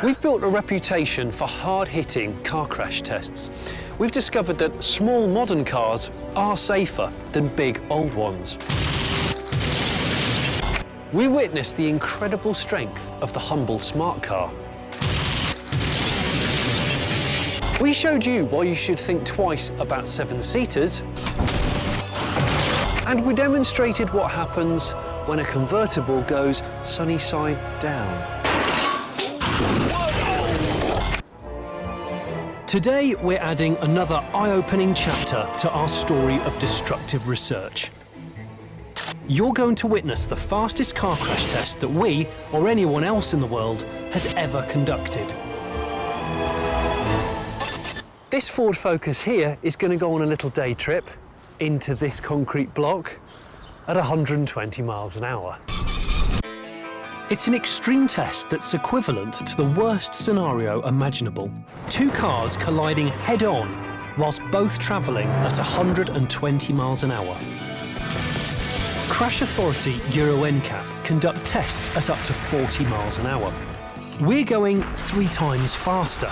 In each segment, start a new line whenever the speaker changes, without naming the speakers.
We've built a reputation for hard-hitting car crash tests. We've discovered that small modern cars are safer than big old ones. We witnessed the incredible strength of the humble smart car. We showed you why you should think twice about seven-seaters. And we demonstrated what happens when a convertible goes sunny side down. Today, we're adding another eye-opening chapter to our story of destructive research. You're going to witness the fastest car crash test that we, or anyone else in the world, has ever conducted. This Ford Focus here is going to go on a little day trip into this concrete block at 120 miles an hour. It's an extreme test that's equivalent to the worst scenario imaginable. Two cars colliding head-on whilst both travelling at 120 miles an hour. Crash Authority Euro NCAP conduct tests at up to 40 miles an hour. We're going 3 times faster,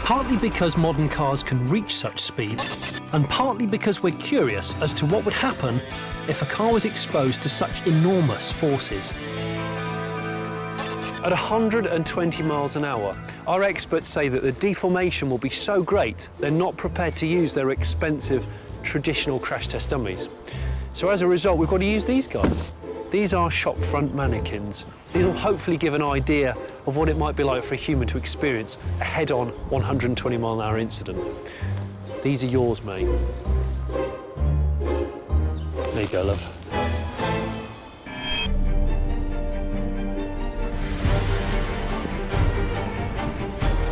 partly because modern cars can reach such speed, and partly because we're curious as to what would happen if a car was exposed to such enormous forces. At 120 miles an hour, our experts say that the deformation will be so great they're not prepared to use their expensive traditional crash test dummies. So as a result, we've got to use these guys. These are shop front mannequins. These will hopefully give an idea of what it might be like for a human to experience a head-on 120 mile an hour incident. These are yours, mate. There you go, love.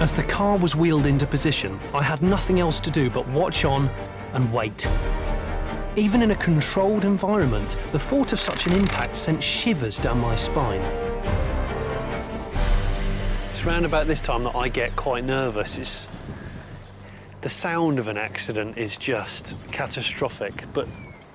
As the car was wheeled into position, I had nothing else to do but watch on and wait. Even in a controlled environment, the thought of such an impact sent shivers down my spine. It's round about this time that I get quite nervous. The sound of an accident is just catastrophic, but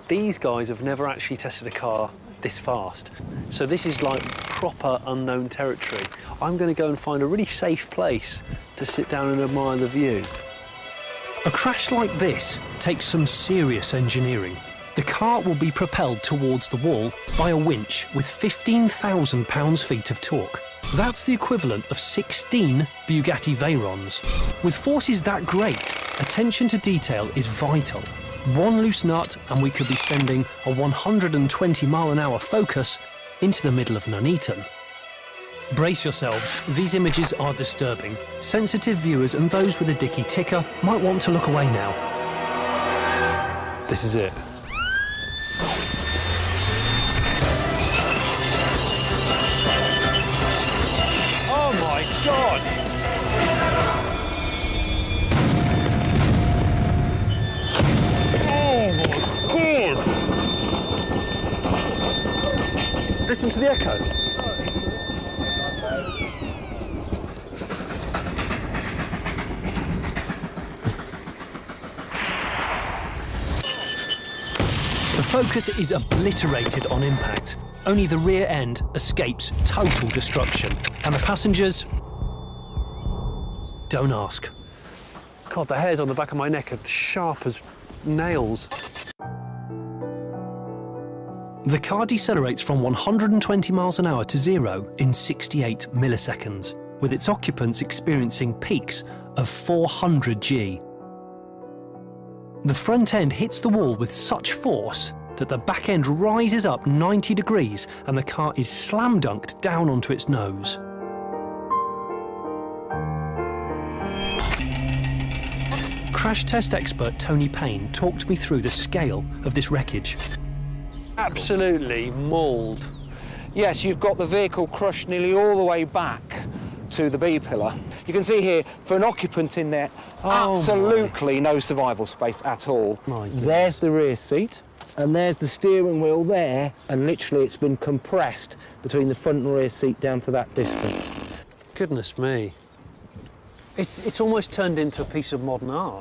these guys have never actually tested a car this fast. So this is like proper unknown territory. I'm going to go and find a really safe place to sit down and admire the view. A crash like this takes some serious engineering. The car will be propelled towards the wall by a winch with 15,000 pounds-feet of torque. That's the equivalent of 16 Bugatti Veyrons. With forces that great, attention to detail is vital. One loose nut and we could be sending a 120 mile an hour Focus into the middle of Nuneaton. Brace yourselves, these images are disturbing. Sensitive viewers and those with a dicky ticker might want to look away now. This is it. Oh my God! Oh my God! Listen to the echo. The Focus is obliterated on impact. Only the rear end escapes total destruction. And the passengers? Don't ask. God, the hairs on the back of my neck are sharp as nails. The car decelerates from 120 miles an hour to 0 in 68 milliseconds, with its occupants experiencing peaks of 400 G. The front end hits the wall with such force that the back end rises up 90 degrees and the car is slam dunked down onto its nose. Crash test expert Tony Payne talked me through the scale of this wreckage. Absolutely mauled.
Yes, you've got the vehicle crushed nearly all the way back to the B-pillar. You can see here, for an occupant in there, absolutely no survival space at all. There's the rear seat, and there's the steering wheel there, and literally it's been compressed between the front and rear seat down to that distance.
Goodness me. It's almost turned into a piece of modern art.